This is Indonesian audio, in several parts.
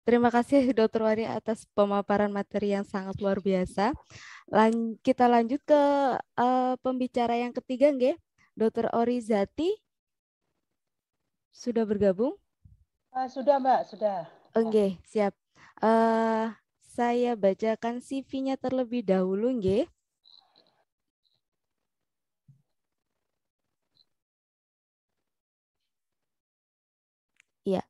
Terima kasih Dokter Wari atas pemaparan materi yang sangat luar biasa. Kita lanjut ke pembicara yang ketiga, nggih. Dokter Orizati sudah bergabung? Sudah Mbak, sudah. Oke, siap. Eh, saya bacakan CV-nya terlebih dahulu, nggih. Ya.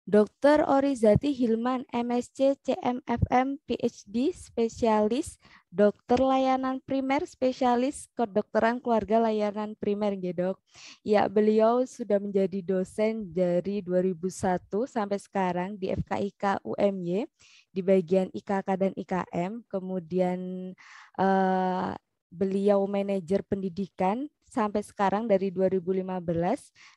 Dr. Orizati Hilman, MSc, CMFM, PhD, spesialis, dokter layanan primer, spesialis kedokteran keluarga layanan primer, Dok. Ya, beliau sudah menjadi dosen dari 2001 sampai sekarang di FKIK UMY di bagian IKK dan IKM. Kemudian beliau manajer pendidikan sampai sekarang dari 2015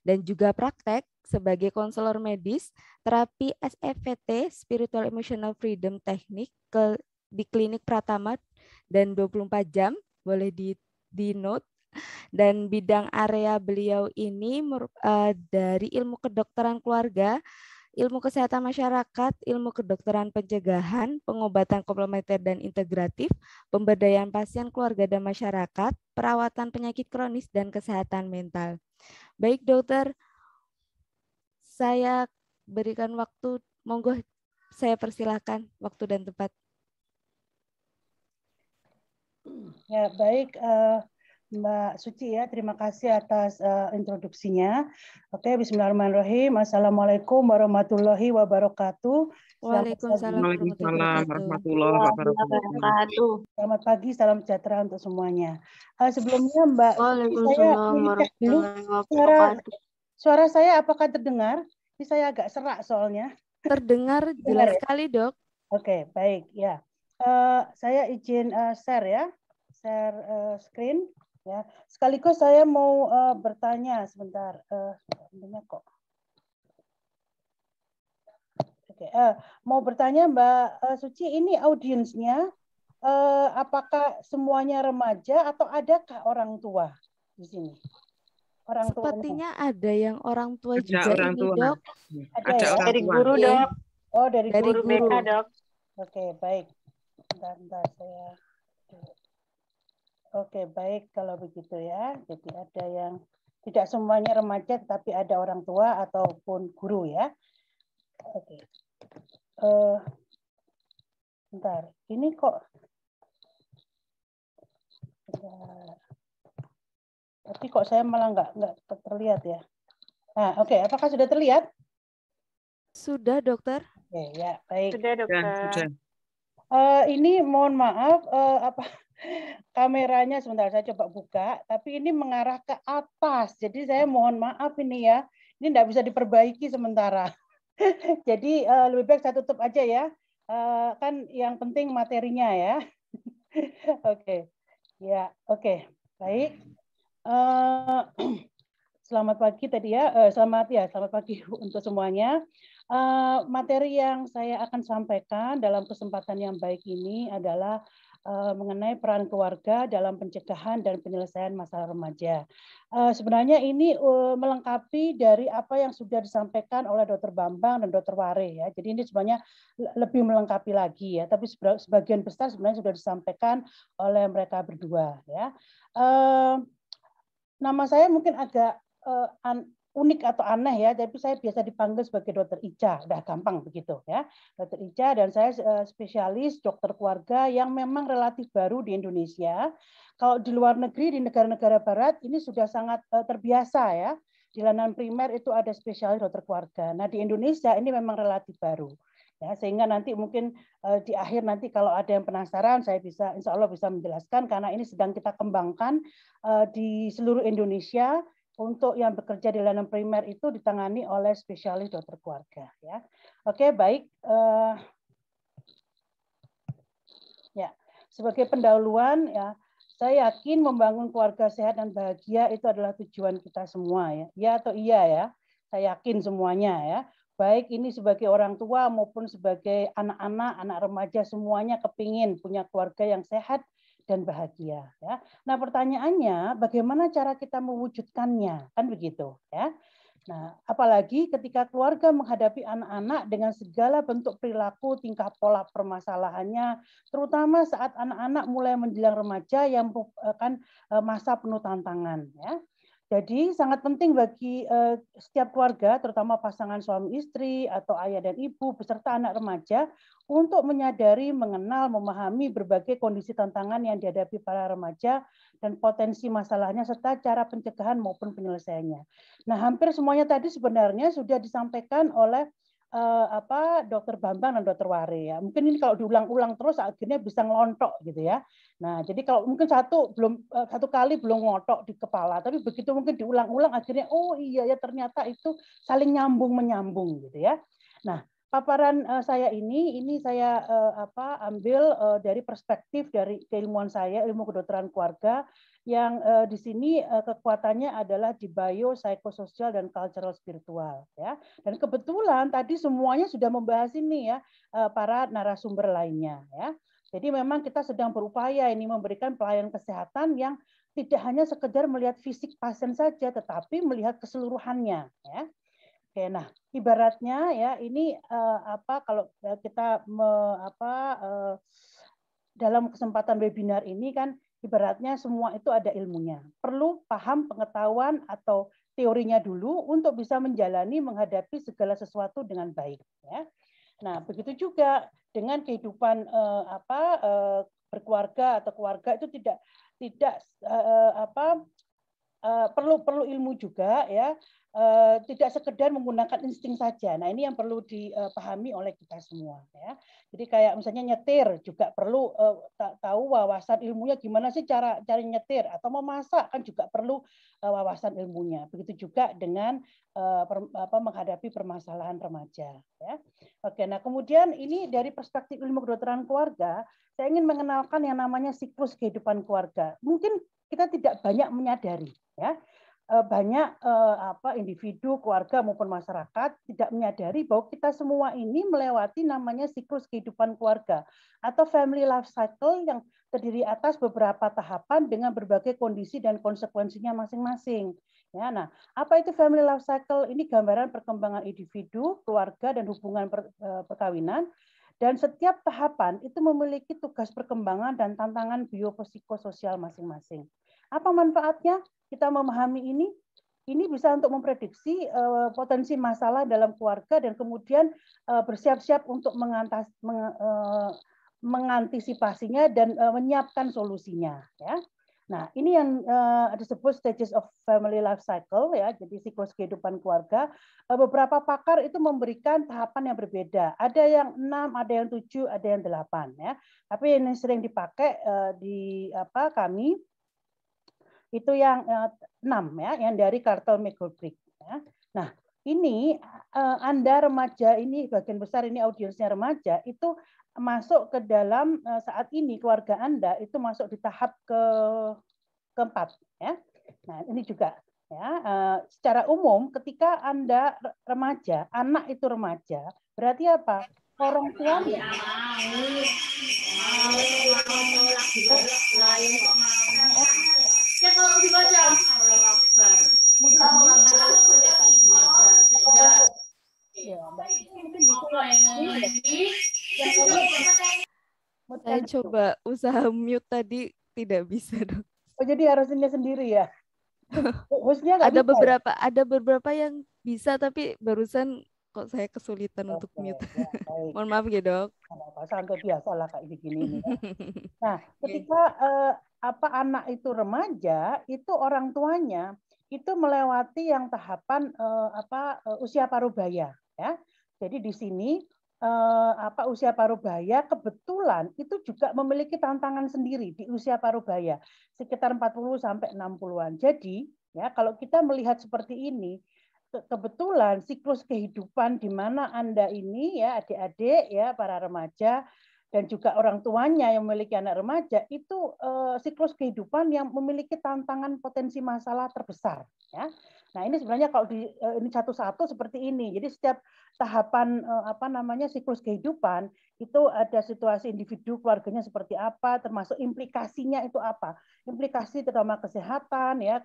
dan juga praktek sebagai konselor medis terapi SEVT, Spiritual Emotional Freedom Technique di klinik Pratama dan 24 jam, boleh di note. Dan bidang area beliau ini dari ilmu kedokteran keluarga, ilmu kesehatan masyarakat, ilmu kedokteran pencegahan, pengobatan komplementer dan integratif, pemberdayaan pasien, keluarga dan masyarakat, perawatan penyakit kronis dan kesehatan mental. Baik dokter, saya berikan waktu, monggo saya persilahkan waktu dan tempat. Ya, baik Mbak Suci ya, terima kasih atas introduksinya. Oke, bismillahirrahmanirrahim. Assalamualaikum warahmatullahi wabarakatuh. Waalaikumsalam warahmatullahi wabarakatuh. Selamat pagi, salam sejahtera untuk semuanya. Sebelumnya Mbak, saya ingin cek dulu suara saya apakah terdengar? Ini saya agak serak soalnya. Terdengar jelas sekali, Dok. Oke, baik ya. Saya izin share ya, share screen ya. Sekaligus saya mau bertanya sebentar. Kok. Oke, mau bertanya Mbak Suci, ini audiensnya apakah semuanya remaja atau adakah orang tua di sini? Orang Sepertinya ada yang orang tua ada juga orang ini, tua. Dok. Ada ya? orang Dari tua. Guru, Dok. Oh, dari guru BK, Dok. Oke, baik. Bentar saya. Oke, baik kalau begitu ya. Jadi ada yang tidak semuanya remaja, tapi ada orang tua ataupun guru ya. Oke. Bentar, ini kok. Bentar. Tapi kok saya malah nggak terlihat ya. Nah, oke. Apakah sudah terlihat? Sudah, dokter. Oke, ya, baik. Sudah, dokter. Sudah. Ini mohon maaf, kameranya sebentar saya coba buka, tapi ini mengarah ke atas. Jadi saya mohon maaf ini ya, ini tidak bisa diperbaiki sementara. Jadi lebih baik saya tutup aja ya. Kan yang penting materinya ya. Oke, ya, oke, baik. Selamat pagi tadi ya, selamat pagi untuk semuanya. Materi yang saya akan sampaikan dalam kesempatan yang baik ini adalah mengenai peran keluarga dalam pencegahan dan penyelesaian masalah remaja. Sebenarnya ini melengkapi dari apa yang sudah disampaikan oleh Dr. Bambang dan Dr. Ware ya. Jadi ini sebenarnya lebih melengkapi lagi ya. Tapi sebagian besar sebenarnya sudah disampaikan oleh mereka berdua ya. Nama saya mungkin agak unik atau aneh ya, tapi saya biasa dipanggil sebagai Dokter Ica, udah gampang begitu ya, Dokter Ica, dan saya spesialis dokter keluarga yang memang relatif baru di Indonesia. Kalau di luar negeri, di negara-negara Barat ini sudah sangat terbiasa ya, di layanan primer itu ada spesialis dokter keluarga. Nah di Indonesia ini memang relatif baru. Ya, sehingga nanti mungkin di akhir nanti kalau ada yang penasaran saya bisa insya Allah bisa menjelaskan karena ini sedang kita kembangkan di seluruh Indonesia. Untuk yang bekerja di layanan primer itu ditangani oleh spesialis dokter keluarga ya. Oke, baik. Ya, sebagai pendahuluan ya, saya yakin membangun keluarga sehat dan bahagia itu adalah tujuan kita semua ya. Ya atau iya ya? Saya yakin semuanya ya. Baik ini sebagai orang tua maupun sebagai anak-anak, anak remaja semuanya kepingin punya keluarga yang sehat dan bahagia ya. Nah, pertanyaannya bagaimana cara kita mewujudkannya? Kan begitu ya. Nah, apalagi ketika keluarga menghadapi anak-anak dengan segala bentuk perilaku, tingkah pola permasalahannya, terutama saat anak-anak mulai menjelang remaja yang merupakan masa penuh tantangan. Ya. Jadi sangat penting bagi setiap keluarga, terutama pasangan suami istri atau ayah dan ibu beserta anak remaja, untuk menyadari, mengenal, memahami berbagai kondisi tantangan yang dihadapi para remaja dan potensi masalahnya serta cara pencegahan maupun penyelesaiannya. Nah, hampir semuanya tadi sebenarnya sudah disampaikan oleh Dokter Bambang dan Dokter Ware ya. Mungkin ini kalau diulang-ulang terus akhirnya bisa ngelontok gitu ya. Nah, jadi kalau mungkin satu kali belum ngotok di kepala, tapi begitu mungkin diulang-ulang akhirnya oh iya ya ternyata itu saling nyambung menyambung gitu ya. Nah, paparan saya ini saya ambil dari perspektif dari keilmuan saya, ilmu kedokteran keluarga yang di sini kekuatannya adalah di bio, psikososial dan cultural spiritual ya. Dan kebetulan tadi semuanya sudah membahas ini ya para narasumber lainnya ya. Jadi memang kita sedang berupaya ini memberikan pelayanan kesehatan yang tidak hanya sekedar melihat fisik pasien saja tetapi melihat keseluruhannya ya. Oke, nah ibaratnya ya ini kalau kita dalam kesempatan webinar ini kan ibaratnya semua itu ada ilmunya. Perlu paham pengetahuan atau teorinya dulu untuk bisa menjalani menghadapi segala sesuatu dengan baik. Ya. Nah, begitu juga dengan kehidupan berkeluarga atau keluarga itu tidak perlu ilmu juga ya. Tidak sekedar menggunakan insting saja. Nah, ini yang perlu dipahami oleh kita semua ya. Jadi kayak misalnya nyetir juga perlu tahu wawasan ilmunya gimana sih cara nyetir atau memasak kan juga perlu wawasan ilmunya. Begitu juga dengan menghadapi permasalahan remaja ya. Oke, nah kemudian ini dari perspektif ilmu kedokteran keluarga, saya ingin mengenalkan yang namanya siklus kehidupan keluarga. Mungkin kita tidak banyak menyadari ya. Banyak individu, keluarga maupun masyarakat tidak menyadari bahwa kita semua ini melewati namanya siklus kehidupan keluarga atau family life cycle yang terdiri atas beberapa tahapan dengan berbagai kondisi dan konsekuensinya masing-masing. Ya, nah, apa itu family life cycle? Ini gambaran perkembangan individu, keluarga dan hubungan perkawinan. Dan setiap tahapan itu memiliki tugas perkembangan dan tantangan biopsikososial masing-masing. Apa manfaatnya? Kita memahami ini bisa untuk memprediksi potensi masalah dalam keluarga dan kemudian bersiap-siap untuk mengantisipasinya dan menyiapkan solusinya. Ya. Nah, ini yang disebut stages of family life cycle ya, jadi siklus kehidupan keluarga. Beberapa pakar itu memberikan tahapan yang berbeda. Ada yang 6, ada yang 7, ada yang 8 ya. Tapi yang sering dipakai di kami itu yang 6 ya, yang dari Cartel McGoldrick ya. Nah, ini Anda remaja ini bagian besar ini audiensnya remaja itu masuk ke dalam saat ini keluarga Anda itu masuk di tahap keempat ya. Nah, ini juga ya secara umum ketika Anda remaja, anak itu remaja, berarti apa? Orang tua kalau dibaca Saya coba usaha mute tadi tidak bisa dong. Oh, jadi harus ini sendiri ya. Hostnya ada beberapa yang bisa tapi barusan kok saya kesulitan untuk mute. Ya, Mohon maaf ya dok. Santai biasa lah kayak gini. Ya. Nah, ketika anak itu remaja, itu orang tuanya itu melewati yang tahapan usia parubaya. Ya. Jadi di sini usia parubaya kebetulan itu juga memiliki tantangan sendiri di usia parubaya sekitar 40 sampai 60-an. Jadi ya kalau kita melihat seperti ini kebetulan siklus kehidupan di mana Anda ini ya adik-adik ya para remaja dan juga orang tuanya yang memiliki anak remaja itu siklus kehidupan yang memiliki tantangan potensi masalah terbesar ya. Nah, ini sebenarnya kalau ini satu-satu seperti ini. Jadi setiap tahapan siklus kehidupan itu ada situasi individu, keluarganya seperti apa, termasuk implikasinya itu apa. Implikasi terutama kesehatan, ya,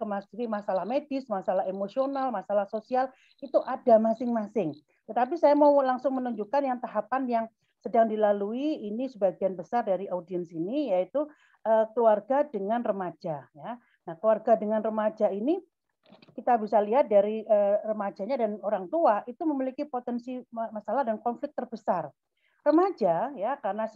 masalah medis, masalah emosional, masalah sosial itu ada masing-masing. Tetapi saya mau langsung menunjukkan yang tahapan yang sedang dilalui ini sebagian besar dari audiens ini, yaitu keluarga dengan remaja. Ya. Nah, keluarga dengan remaja ini kita bisa lihat dari remajanya dan orang tua itu memiliki potensi masalah dan konflik terbesar. Remaja ya karena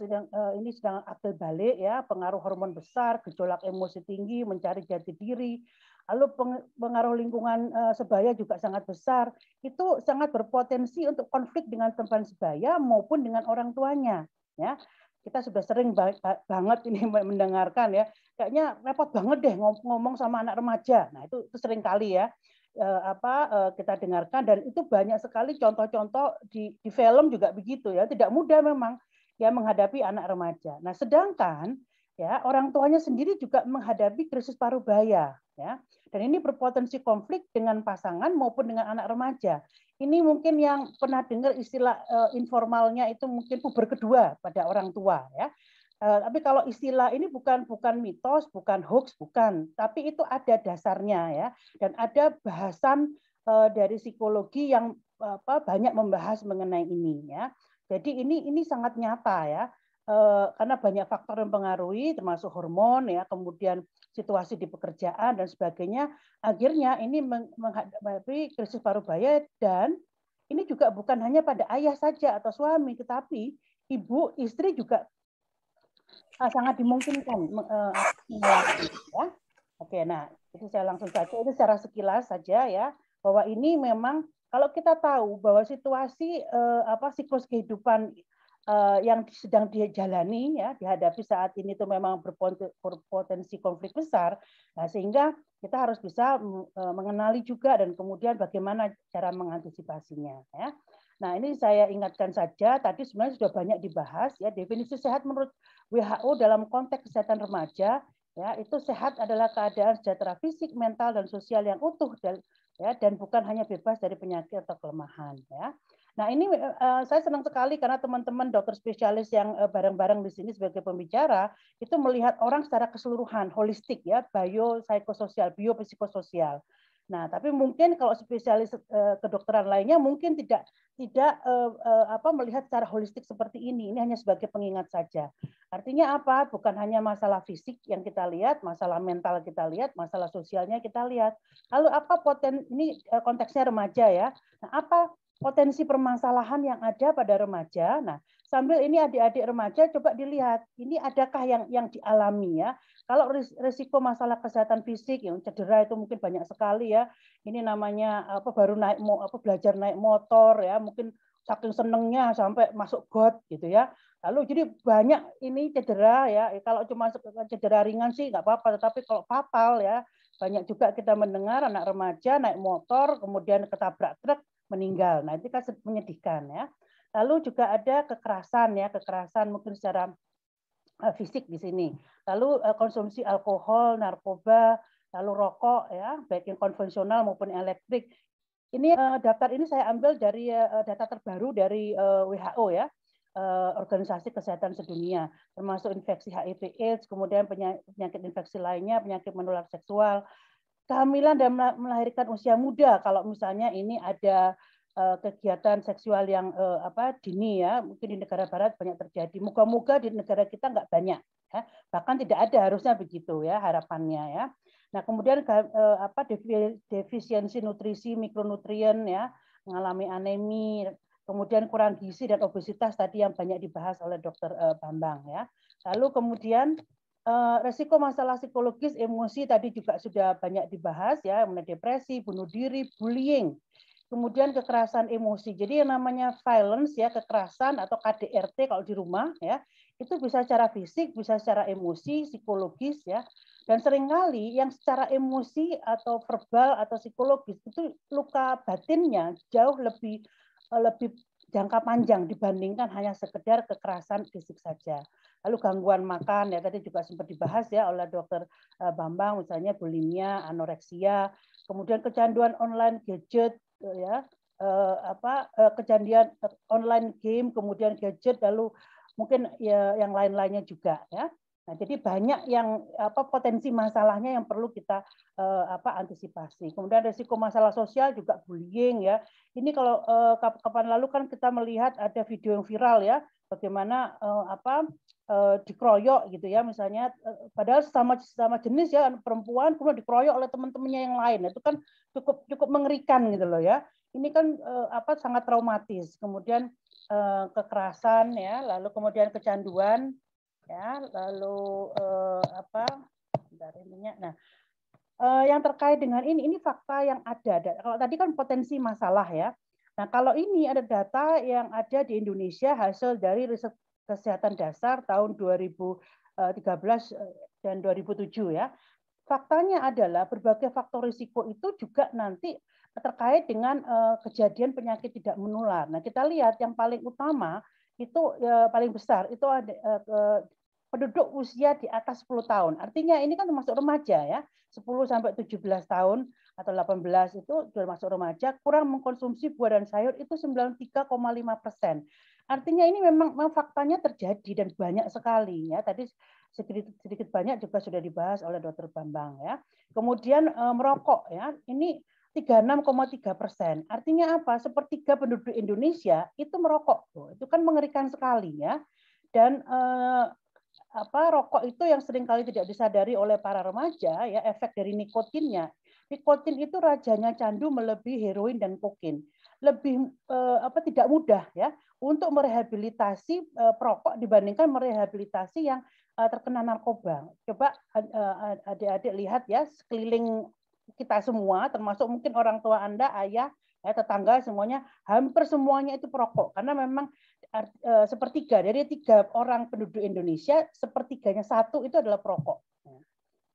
ini sedang akil balik ya, pengaruh hormon besar, gejolak emosi tinggi, mencari jati diri, lalu pengaruh lingkungan sebaya juga sangat besar. Itu sangat berpotensi untuk konflik dengan teman sebaya maupun dengan orang tuanya ya. Kita sudah sering banget ini mendengarkan ya, kayaknya repot banget deh ngomong sama anak remaja. Nah, itu sering kali ya kita dengarkan, dan itu banyak sekali contoh-contoh di film juga begitu ya. Tidak mudah memang ya menghadapi anak remaja. Nah, sedangkan ya orang tuanya sendiri juga menghadapi krisis parubaya ya. Dan ini berpotensi konflik dengan pasangan maupun dengan anak remaja. Ini mungkin yang pernah dengar istilah informalnya itu mungkin puber kedua pada orang tua ya. Tapi kalau istilah ini bukan mitos, bukan hoax, bukan. Tapi itu ada dasarnya ya, dan ada bahasan dari psikologi yang banyak membahas mengenai ini ya. Jadi ini sangat nyata ya, karena banyak faktor yang mempengaruhi, termasuk hormon ya, kemudian situasi di pekerjaan dan sebagainya. Akhirnya ini menghadapi krisis parubaya, dan ini juga bukan hanya pada ayah saja atau suami, tetapi ibu, istri juga sangat dimungkinkan mengalami ya. Oke, nah itu saya langsung saja, itu secara sekilas saja ya, bahwa ini memang kalau kita tahu bahwa situasi siklus kehidupan yang sedang dijalani ya, dihadapi saat ini itu memang berpotensi konflik besar, nah, sehingga kita harus bisa mengenali juga dan kemudian bagaimana cara mengantisipasinya ya. Nah, ini saya ingatkan saja, tadi sebenarnya sudah banyak dibahas ya, definisi sehat menurut WHO dalam konteks kesehatan remaja ya, itu sehat adalah keadaan sejahtera fisik, mental dan sosial yang utuh dan bukan hanya bebas dari penyakit atau kelemahan ya. Nah, ini saya senang sekali karena teman-teman dokter spesialis yang bareng-bareng di sini sebagai pembicara itu melihat orang secara keseluruhan, holistik ya, biopsikososial, biopsikososial. Nah, tapi mungkin kalau spesialis kedokteran lainnya mungkin tidak melihat secara holistik seperti ini. Ini hanya sebagai pengingat saja. Artinya apa? Bukan hanya masalah fisik yang kita lihat, masalah mental kita lihat, masalah sosialnya kita lihat. Lalu apa ini konteksnya remaja ya. Nah, apa potensi permasalahan yang ada pada remaja? Nah, sambil ini adik-adik remaja coba dilihat, ini adakah yang dialami ya? Kalau risiko masalah kesehatan fisik yang cedera itu mungkin banyak sekali ya. Ini namanya baru belajar naik motor ya, mungkin saking senengnya sampai masuk got gitu ya. Lalu jadi banyak ini cedera ya. Kalau cuma cedera ringan sih nggak apa-apa, tetapi kalau fatal ya banyak juga kita mendengar anak remaja naik motor kemudian ketabrak truk meninggal. Nah, itu kan menyedihkan ya. Lalu juga ada kekerasan ya, kekerasan mungkin secara fisik di sini. Lalu konsumsi alkohol, narkoba, lalu rokok ya, baik yang konvensional maupun elektrik. Ini daftar ini saya ambil dari data terbaru dari WHO ya, Organisasi Kesehatan Sedunia, termasuk infeksi HIV/AIDS, kemudian penyakit infeksi lainnya, penyakit menular seksual, kehamilan dan melahirkan usia muda. Kalau misalnya ini ada kegiatan seksual yang dini ya, mungkin di negara barat banyak terjadi. Moga-moga di negara kita nggak banyak, ya. Bahkan tidak ada, harusnya begitu ya harapannya ya. Nah, kemudian defisiensi nutrisi, mikronutrien ya, mengalami anemi, kemudian kurang gizi dan obesitas tadi yang banyak dibahas oleh Dokter Bambang ya. Lalu kemudian resiko masalah psikologis, emosi tadi juga sudah banyak dibahas ya, mengenai depresi, bunuh diri, bullying. Kemudian kekerasan emosi. Jadi yang namanya violence ya, kekerasan atau KDRT kalau di rumah ya, itu bisa secara fisik, bisa secara emosi, psikologis ya. Dan seringkali yang secara emosi atau verbal atau psikologis itu luka batinnya jauh lebih jangka panjang dibandingkan hanya sekedar kekerasan fisik saja. Lalu gangguan makan ya tadi juga sempat dibahas ya oleh Dokter Bambang, misalnya bulimia, anoreksia, kemudian kecanduan online gadget ya, kecanduan online game, kemudian gadget, lalu mungkin ya yang lain-lainnya juga ya. Nah, jadi banyak yang potensi masalahnya yang perlu kita antisipasi. Kemudian risiko masalah sosial juga bullying ya. Ini kalau kapan lalu kan kita melihat ada video yang viral ya, bagaimana dikeroyok gitu ya, misalnya padahal sama jenis ya perempuan kemudian dikeroyok oleh teman-temannya yang lain. Itu kan cukup mengerikan gitu loh ya. Ini kan sangat traumatis. Kemudian kekerasan ya, lalu kemudian kecanduan ya, lalu nah yang terkait dengan ini fakta yang ada. Kalau tadi kan potensi masalah ya. Nah kalau ini ada data yang ada di Indonesia hasil dari riset kesehatan dasar tahun 2013 dan 2007 ya. Faktanya adalah berbagai faktor risiko itu juga nanti terkait dengan kejadian penyakit tidak menular. Nah kita lihat yang paling utama itu paling besar itu ada penduduk usia di atas 10 tahun. Artinya ini kan termasuk remaja ya. 10 sampai 17 tahun atau 18 itu termasuk remaja, kurang mengkonsumsi buah dan sayur itu 93,5%. Artinya ini memang faktanya terjadi dan banyak sekali ya. Tadi sedikit banyak juga sudah dibahas oleh Dr. Bambang ya. Kemudian merokok ya. Ini 36,3%. Artinya apa? Sepertiga penduduk Indonesia itu merokok. Itu kan mengerikan sekali ya. Dan rokok itu yang seringkali tidak disadari oleh para remaja ya, efek dari nikotinnya. Nikotin itu rajanya candu melebihi heroin dan kokain. Lebih tidak mudah ya untuk merehabilitasi perokok dibandingkan merehabilitasi yang terkena narkoba. Coba adik-adik lihat ya sekeliling kita semua, termasuk mungkin orang tua Anda, ayah, ya, tetangga, semuanya hampir semuanya itu perokok karena memang sepertiga dari 3 orang penduduk Indonesia, sepertiganya 1 itu adalah perokok.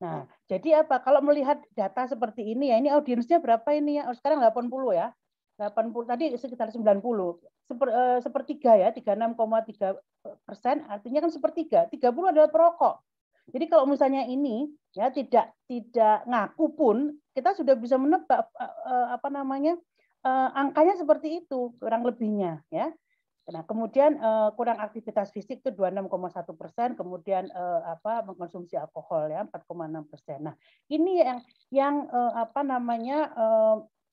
Nah, jadi apa? Kalau melihat data seperti ini ya, ini audiensnya berapa ini ya? Sekarang 80 ya. 80 tadi sekitar 90. Sepertiga ya, 36,3%, artinya kan sepertiga. 30 adalah perokok. Jadi kalau misalnya ini ya tidak ngaku pun kita sudah bisa menebak angkanya seperti itu kurang lebihnya ya. Nah, kemudian kurang aktivitas fisik itu 26,1%, kemudian mengkonsumsi alkohol ya 4,6%. Nah, ini yang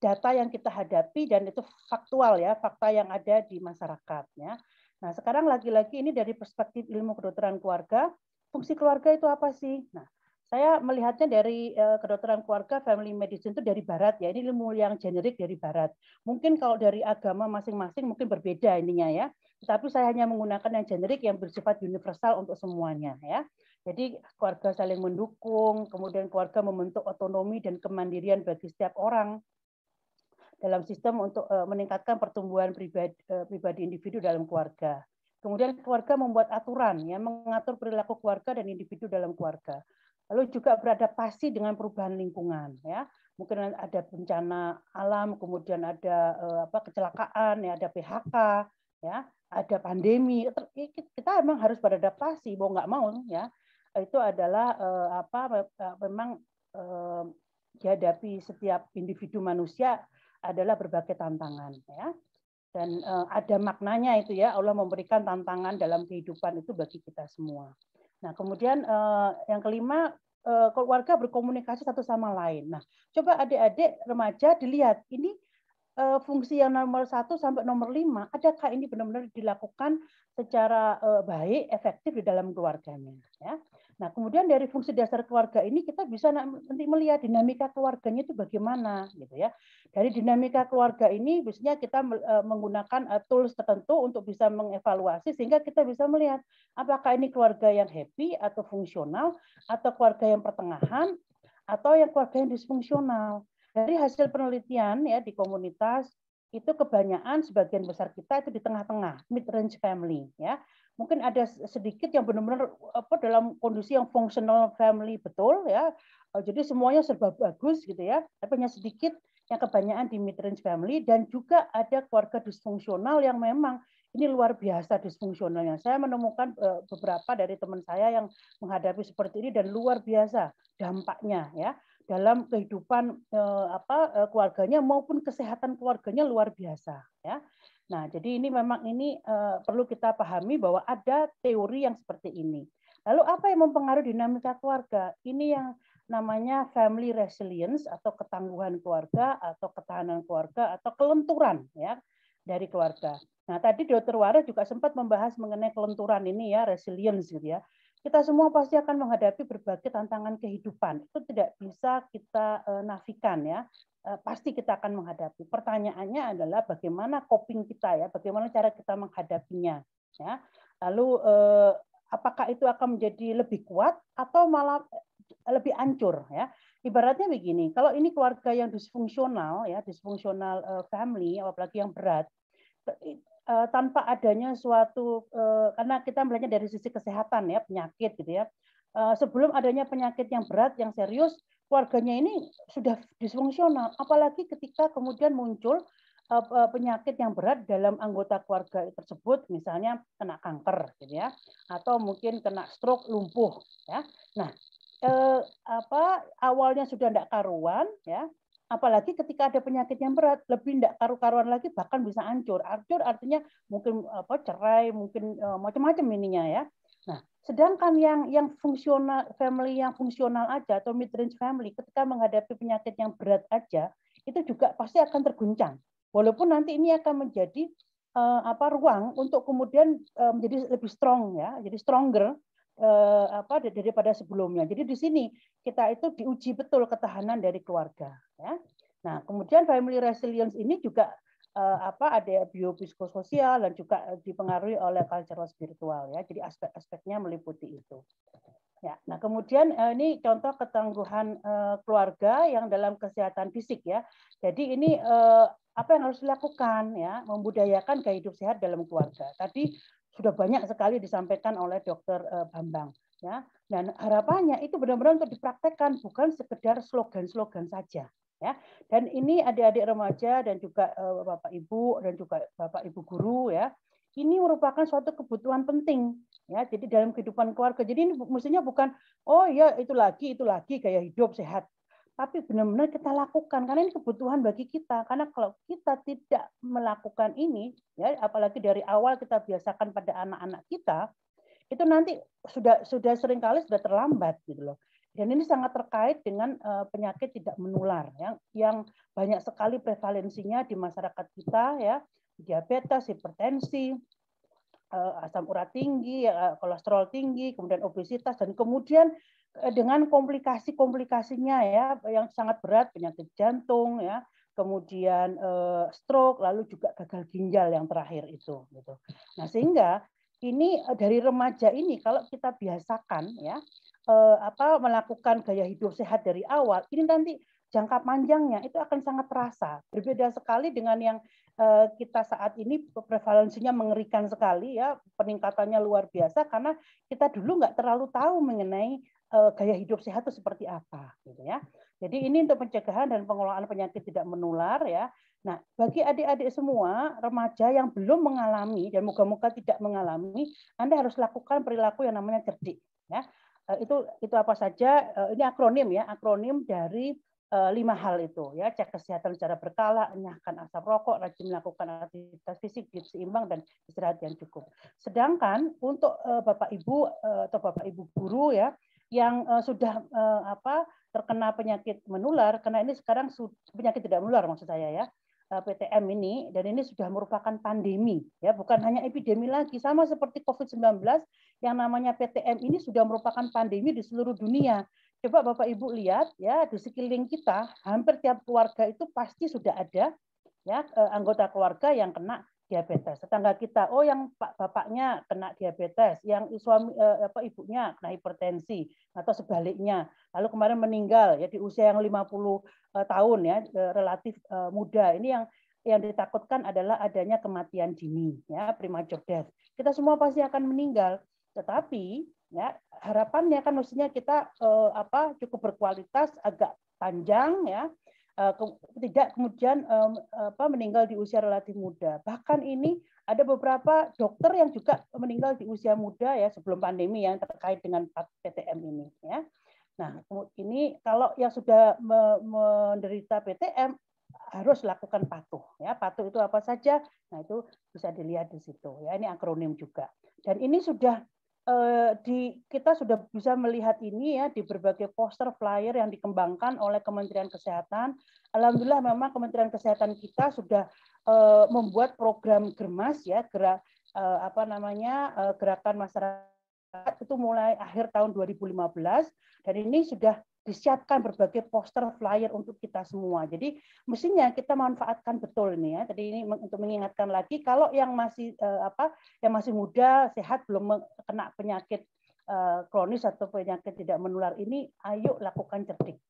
data yang kita hadapi dan itu faktual ya, fakta yang ada di masyarakat ya. Nah, sekarang lagi-lagi ini dari perspektif ilmu kedokteran keluarga, fungsi keluarga itu apa sih? Nah, saya melihatnya dari kedokteran keluarga, family medicine itu dari barat ya. Ini ilmu yang generik dari barat. Mungkin kalau dari agama masing-masing mungkin berbeda ininya ya. Tapi saya hanya menggunakan yang generik yang bersifat universal untuk semuanya ya. Jadi keluarga saling mendukung, kemudian keluarga membentuk otonomi dan kemandirian bagi setiap orang dalam sistem untuk meningkatkan pertumbuhan pribadi individu dalam keluarga. Kemudian keluarga membuat aturan yang mengatur perilaku keluarga dan individu dalam keluarga. Lalu juga beradaptasi dengan perubahan lingkungan ya. Mungkin ada bencana alam, kemudian ada kecelakaan, ya, ada PHK, ya, ada pandemi. Kita memang harus beradaptasi, mau nggak mau ya. Itu adalah memang dihadapi setiap individu manusia adalah berbagai tantangan ya. Dan ada maknanya itu ya, Allah memberikan tantangan dalam kehidupan itu bagi kita semua. Nah, kemudian yang kelima, keluarga berkomunikasi satu sama lain. Nah, coba adik-adik remaja dilihat, ini fungsi yang nomor 1 sampai nomor 5, adakah ini benar-benar dilakukan secara baik, efektif di dalam keluarganya. Ya. Nah, kemudian dari fungsi dasar keluarga ini kita bisa nanti melihat dinamika keluarganya itu bagaimana, gitu ya. Dari dinamika keluarga ini biasanya kita menggunakan tools tertentu untuk bisa mengevaluasi sehingga kita bisa melihat apakah ini keluarga yang happy atau fungsional atau keluarga yang pertengahan atau yang keluarga yang disfungsional. Dari hasil penelitian ya di komunitas itu kebanyakan sebagian besar kita itu di tengah-tengah, mid range family ya. Mungkin ada sedikit yang benar-benar dalam kondisi yang functional family betul ya. Jadi semuanya serba bagus gitu ya. Tapi hanya sedikit yang kebanyakan di mid-range family, dan juga ada keluarga disfungsional yang memang ini luar biasa disfungsionalnya. Saya menemukan beberapa dari teman saya yang menghadapi seperti ini dan luar biasa dampaknya ya dalam kehidupan keluarganya maupun kesehatan keluarganya luar biasa ya. Nah, jadi ini memang perlu kita pahami bahwa ada teori yang seperti ini. Lalu apa yang mempengaruhi dinamika keluarga? Ini yang namanya family resilience atau ketangguhan keluarga atau ketahanan keluarga atau kelenturan ya dari keluarga. Nah, tadi Dr. Waris juga sempat membahas mengenai kelenturan ini ya, resilience gitu ya. Kita semua pasti akan menghadapi berbagai tantangan kehidupan. Itu tidak bisa kita nafikan ya. Pasti kita akan menghadapi. Pertanyaannya adalah bagaimana coping kita ya, bagaimana cara kita menghadapinya ya. Lalu apakah itu akan menjadi lebih kuat atau malah lebih hancur ya. Ibaratnya begini, kalau ini keluarga yang disfungsional ya, disfungsional family apalagi yang berat, tanpa adanya suatu karena kita melihatnya dari sisi kesehatan ya, penyakit gitu ya. Sebelum adanya penyakit yang berat, yang serius, keluarganya ini sudah disfungsional, apalagi ketika kemudian muncul penyakit yang berat dalam anggota keluarga tersebut, misalnya kena kanker gitu ya, atau mungkin kena stroke, lumpuh ya. Nah, awalnya sudah tidak karuan ya, apalagi ketika ada penyakit yang berat lebih tidak karu-karuan lagi, bahkan bisa hancur. Hancur artinya mungkin cerai, mungkin macam-macam ininya ya. Nah, sedangkan yang fungsional family yang fungsional aja atau mid-range family ketika menghadapi penyakit yang berat aja itu juga pasti akan terguncang. Walaupun nanti ini akan menjadi ruang untuk kemudian menjadi lebih strong ya, jadi stronger daripada sebelumnya. Jadi di sini kita itu diuji betul ketahanan dari keluarga ya. Nah, kemudian family resilience ini juga ada biopsikososial dan juga dipengaruhi oleh cultural spiritual ya. Jadi aspek-aspeknya meliputi itu. Ya, nah kemudian ini contoh ketangguhan keluarga yang dalam kesehatan fisik ya. Jadi ini apa yang harus dilakukan ya, membudayakan gaya hidup sehat dalam keluarga. Tadi sudah banyak sekali disampaikan oleh Dr. Bambang ya. Dan harapannya itu benar-benar untuk dipraktekkan, bukan sekedar slogan-slogan saja ya. Dan ini adik-adik remaja dan juga Bapak Ibu dan juga Bapak Ibu guru ya. Ini merupakan suatu kebutuhan penting ya. Jadi dalam kehidupan keluarga. Jadi ini mestinya bukan oh ya itu lagi gaya hidup sehat. Tapi benar-benar kita lakukan karena ini kebutuhan bagi kita. Karena kalau kita tidak melakukan ini, ya apalagi dari awal kita biasakan pada anak-anak kita, itu nanti sudah seringkali sudah terlambat gitu loh. Dan ini sangat terkait dengan penyakit tidak menular yang banyak sekali prevalensinya di masyarakat kita ya, diabetes, hipertensi, asam urat tinggi, kolesterol tinggi, kemudian obesitas, dan kemudian dengan komplikasinya ya yang sangat berat, penyakit jantung ya, kemudian stroke, lalu juga gagal ginjal yang terakhir itu gitu. Nah, sehingga ini dari remaja ini kalau kita biasakan ya melakukan gaya hidup sehat dari awal, ini nanti jangka panjangnya itu akan sangat terasa. Berbeda sekali dengan yang kita saat ini prevalensinya mengerikan sekali ya, peningkatannya luar biasa karena kita dulu nggak terlalu tahu mengenai gaya hidup sehat itu seperti apa gitu ya. Jadi ini untuk pencegahan dan pengelolaan penyakit tidak menular ya. Nah, bagi adik-adik semua remaja yang belum mengalami dan moga-moga tidak mengalami, Anda harus lakukan perilaku yang namanya cerdik ya. Itu apa saja? Ini akronim ya, akronim dari 5 hal itu ya, cek kesehatan secara berkala, enyahkan asap rokok, rajin melakukan aktivitas fisik, diet seimbang dan istirahat yang cukup. Sedangkan untuk Bapak Ibu atau Bapak Ibu guru ya yang sudah terkena penyakit menular, karena ini sekarang penyakit tidak menular maksud saya ya, PTM ini, dan ini sudah merupakan pandemi ya, bukan hanya epidemi lagi, sama seperti COVID-19 yang namanya PTM ini sudah merupakan pandemi di seluruh dunia. Coba Bapak Ibu lihat ya, di sekeliling kita hampir tiap keluarga itu pasti sudah ada ya anggota keluarga yang kena diabetes. Tetangga kita, oh yang bapaknya kena diabetes, yang suami ibunya kena hipertensi atau sebaliknya. Lalu kemarin meninggal ya di usia yang 50 tahun ya, relatif muda. Ini yang ditakutkan adalah adanya kematian dini ya, premature death. Kita semua pasti akan meninggal. Tetapi ya harapannya kan mestinya kita cukup berkualitas, agak panjang ya, tidak kemudian meninggal di usia relatif muda. Bahkan ini ada beberapa dokter yang juga meninggal di usia muda ya sebelum pandemi yang terkait dengan PTM ini ya. Nah, ini kalau yang sudah menderita PTM harus lakukan patuh ya. Patuh itu apa saja? Nah, itu bisa dilihat di situ ya. Ini akronim juga. Dan ini sudah kita sudah bisa melihat ini ya di berbagai poster flyer yang dikembangkan oleh Kementerian Kesehatan. Alhamdulillah memang Kementerian Kesehatan kita sudah membuat program Germas ya, gerakan masyarakat itu mulai akhir tahun 2015 dan ini sudah disiapkan berbagai poster flyer untuk kita semua. Jadi mestinya kita manfaatkan betul ini ya. Jadi ini untuk mengingatkan lagi kalau yang masih yang masih muda, sehat, belum kena penyakit kronis atau penyakit tidak menular ini, ayo lakukan cerdik.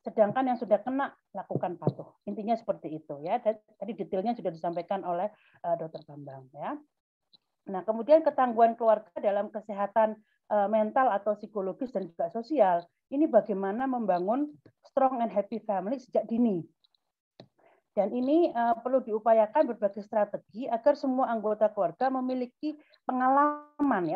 Sedangkan yang sudah kena lakukan patuh. Intinya seperti itu ya. Dan tadi detailnya sudah disampaikan oleh Dr. Bambang ya. Nah, kemudian ketangguhan keluarga dalam kesehatan mental atau psikologis dan juga sosial. Ini bagaimana membangun strong and happy family sejak dini. Dan ini perlu diupayakan berbagai strategi agar semua anggota keluarga memiliki pengalaman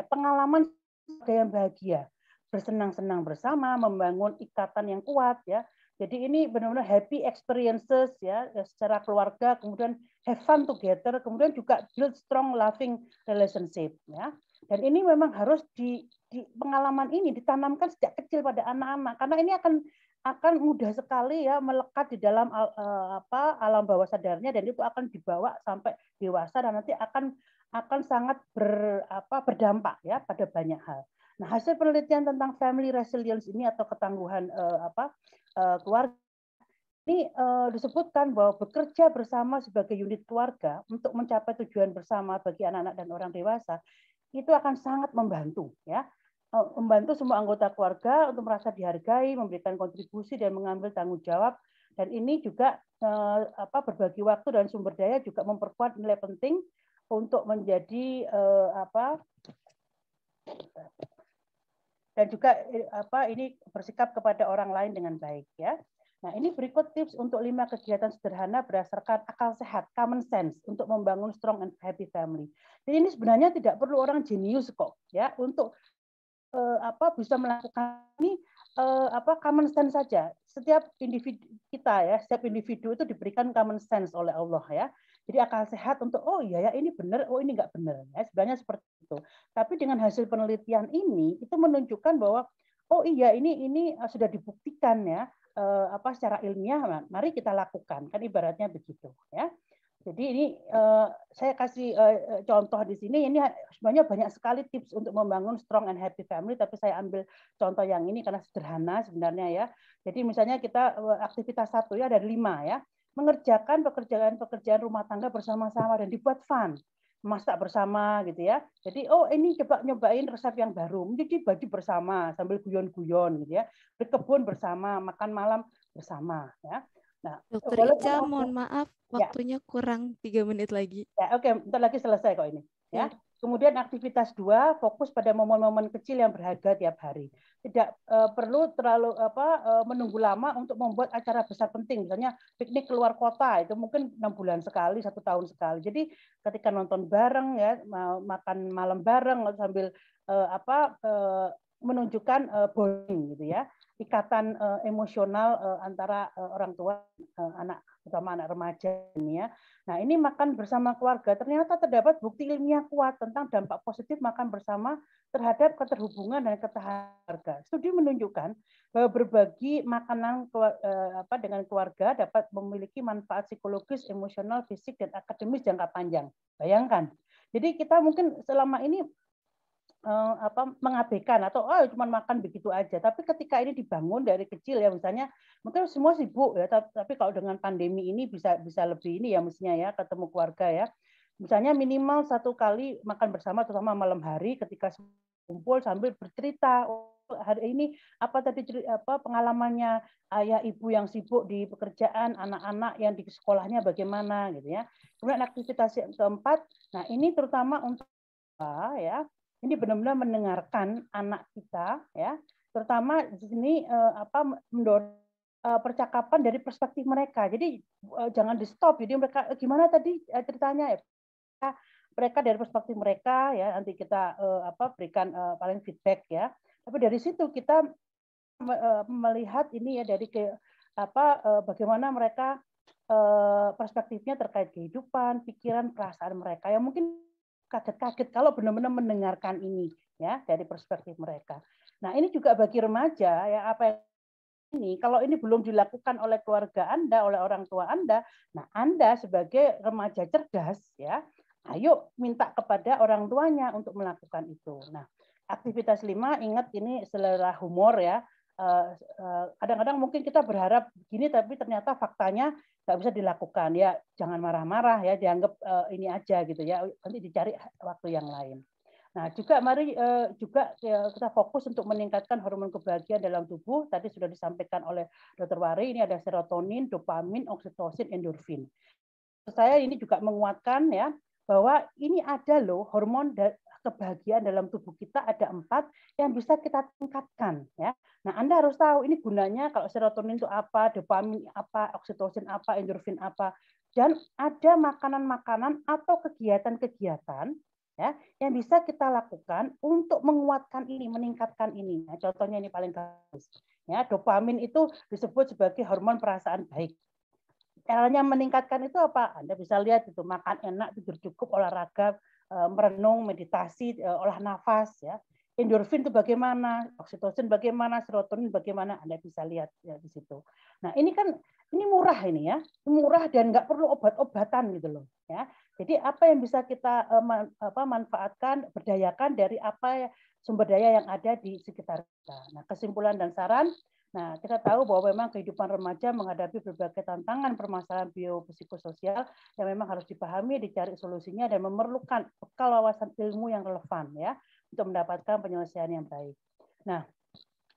yang bahagia, bersenang-senang bersama, membangun ikatan yang kuat ya. Jadi ini benar-benar happy experiences ya secara keluarga, kemudian have fun together, kemudian juga build strong loving relationship ya. Dan ini memang harus di pengalaman ini ditanamkan sejak kecil pada anak-anak karena ini akan mudah sekali ya melekat di dalam alam bawah sadarnya dan itu akan dibawa sampai dewasa dan nanti akan sangat berdampak ya pada banyak hal. Nah, hasil penelitian tentang family resilience ini atau ketangguhan keluarga ini disebutkan bahwa bekerja bersama sebagai unit keluarga untuk mencapai tujuan bersama bagi anak-anak dan orang dewasa itu akan sangat membantu ya. Membantu semua anggota keluarga untuk merasa dihargai, memberikan kontribusi dan mengambil tanggung jawab. Dan ini juga berbagi waktu dan sumber daya juga memperkuat nilai penting untuk menjadi dan juga ini bersikap kepada orang lain dengan baik ya. Nah, ini berikut tips untuk 5 kegiatan sederhana berdasarkan akal sehat, common sense untuk membangun strong and happy family. Jadi ini sebenarnya tidak perlu orang jenius kok ya untuk bisa melakukan ini common sense saja. Setiap individu kita ya, setiap individu itu diberikan common sense oleh Allah ya. Jadi akal sehat untuk oh iya ya ini benar, oh ini nggak benar ya. Sebenarnya seperti itu. Tapi dengan hasil penelitian ini itu menunjukkan bahwa oh iya ini sudah dibuktikan ya secara ilmiah. Mari kita lakukan kan ibaratnya begitu ya. Jadi ini saya kasih contoh di sini. Ini sebenarnya banyak sekali tips untuk membangun strong and happy family, tapi saya ambil contoh yang ini karena sederhana sebenarnya ya. Jadi misalnya kita aktivitas 1 ya dari 5 ya, mengerjakan pekerjaan rumah tangga bersama-sama dan dibuat fun, masak bersama gitu ya. Jadi oh ini coba nyobain resep yang baru, mencuci baju bersama sambil guyon-guyon gitu ya, berkebun bersama, makan malam bersama ya. Nah, Dokter Ica, mohon maaf, waktunya kurang 3 menit lagi. Ya, oke, bentar lagi selesai kok ini. Ya. Kemudian aktivitas 2 fokus pada momen-momen kecil yang berharga tiap hari. Tidak perlu terlalu menunggu lama untuk membuat acara besar penting. Misalnya piknik keluar kota itu mungkin 6 bulan sekali, 1 tahun sekali. Jadi ketika nonton bareng ya, makan malam bareng sambil menunjukkan bonding gitu ya, ikatan emosional antara orang tua anak, terutama anak remaja ini ya. Nah, ini makan bersama keluarga ternyata terdapat bukti ilmiah kuat tentang dampak positif makan bersama terhadap keterhubungan dan ketahanan keluarga. Studi menunjukkan bahwa berbagi makanan dengan keluarga dapat memiliki manfaat psikologis, emosional, fisik, dan akademis jangka panjang. Bayangkan. Jadi kita mungkin selama ini mengabaikan atau cuma makan begitu aja. Tapi ketika ini dibangun dari kecil ya misalnya mungkin semua sibuk ya, tapi kalau dengan pandemi ini bisa lebih ini ya mestinya ya ketemu keluarga ya. Misalnya minimal 1 kali makan bersama terutama malam hari ketika kumpul sambil bercerita hari ini pengalamannya ayah ibu yang sibuk di pekerjaan, anak-anak yang di sekolahnya bagaimana gitu ya. Kemudian aktivitas yang keempat, nah ini terutama untuk ya. Ini benar-benar mendengarkan anak kita ya, terutama di sini mendorong percakapan dari perspektif mereka. Jadi jangan di stop. Jadi mereka gimana tadi ceritanya ya? Mereka dari perspektif mereka ya, nanti kita berikan paling feedback ya. Tapi dari situ kita melihat ini ya dari bagaimana mereka perspektifnya terkait kehidupan, pikiran, perasaan mereka yang mungkin kaget-kaget kalau benar-benar mendengarkan ini ya dari perspektif mereka. Nah, ini juga bagi remaja ya apa ini kalau ini belum dilakukan oleh keluarga Anda, oleh orang tua Anda, nah Anda sebagai remaja cerdas ya, ayo minta kepada orang tuanya untuk melakukan itu. Nah, aktivitas 5 ingat ini selera humor ya. Kadang-kadang mungkin kita berharap begini tapi ternyata faktanya nggak bisa dilakukan ya. Jangan marah-marah ya, dianggap ini aja gitu ya. Nanti dicari waktu yang lain. Nah, juga mari juga kita fokus untuk meningkatkan hormon kebahagiaan dalam tubuh. Tadi sudah disampaikan oleh Dr. Wari, ini ada serotonin, dopamin, oksitosin, endorfin. Saya ini juga menguatkan ya bahwa ini ada loh hormon kebahagiaan dalam tubuh kita ada 4 yang bisa kita tingkatkan ya. Nah, Anda harus tahu ini gunanya kalau serotonin itu apa, dopamin apa, oksitosin apa, endorfin apa. Dan ada makanan-makanan atau kegiatan-kegiatan ya yang bisa kita lakukan untuk menguatkan ini, meningkatkan ini. Nah, contohnya ini paling bagus. Ya, dopamin itu disebut sebagai hormon perasaan baik. Caranya meningkatkan itu apa? Anda bisa lihat itu makan enak, tidur cukup, olahraga, merenung, meditasi, olah nafas ya. Endorfin itu bagaimana, oksitosin bagaimana, serotonin bagaimana, Anda bisa lihat ya di situ. Nah, ini kan ini murah ini ya. Murah dan nggak perlu obat-obatan gitu loh ya. Jadi apa yang bisa kita manfaatkan, berdayakan dari apa sumber daya yang ada di sekitar kita. Nah, kesimpulan dan saran. Nah, kita tahu bahwa memang kehidupan remaja menghadapi berbagai tantangan permasalahan biopsikososial yang memang harus dipahami, dicari solusinya, dan memerlukan bekal wawasan ilmu yang relevan ya untuk mendapatkan penyelesaian yang baik. Nah,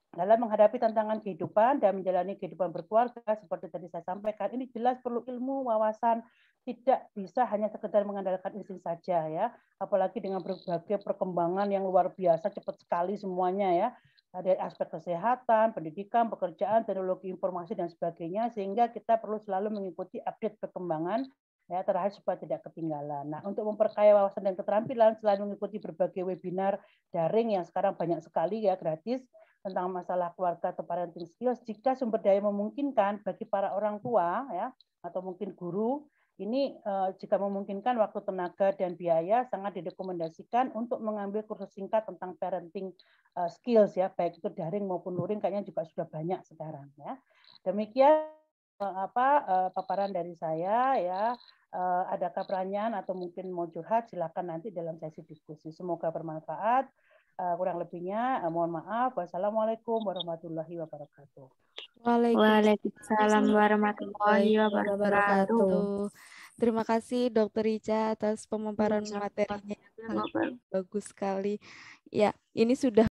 dalam menghadapi tantangan kehidupan dan menjalani kehidupan berkeluarga, seperti tadi saya sampaikan, ini jelas perlu ilmu, wawasan, tidak bisa hanya sekedar mengandalkan insting saja ya, apalagi dengan berbagai perkembangan yang luar biasa, cepat sekali semuanya ya, dari aspek kesehatan, pendidikan, pekerjaan, teknologi informasi dan sebagainya, sehingga kita perlu selalu mengikuti update perkembangan ya terakhir supaya tidak ketinggalan. Nah, untuk memperkaya wawasan dan keterampilan, selain mengikuti berbagai webinar daring yang sekarang banyak sekali ya gratis tentang masalah keluarga atau parenting skills, jika sumber daya memungkinkan bagi para orang tua ya atau mungkin guru ini jika memungkinkan waktu, tenaga dan biaya sangat direkomendasikan untuk mengambil kursus singkat tentang parenting skills ya, baik itu daring maupun luring, kayaknya juga sudah banyak sekarang ya. Demikian paparan dari saya ya. Adakah pertanyaan atau mungkin mau curhat, silakan nanti dalam sesi diskusi. Semoga bermanfaat. Kurang lebihnya mohon maaf. Wassalamualaikum warahmatullahi wabarakatuh. Waalaikumsalam warahmatullahi wabarakatuh. Terima kasih Dr. Ica atas pemaparan materinya, sangat bagus sekali. Ya, ini sudah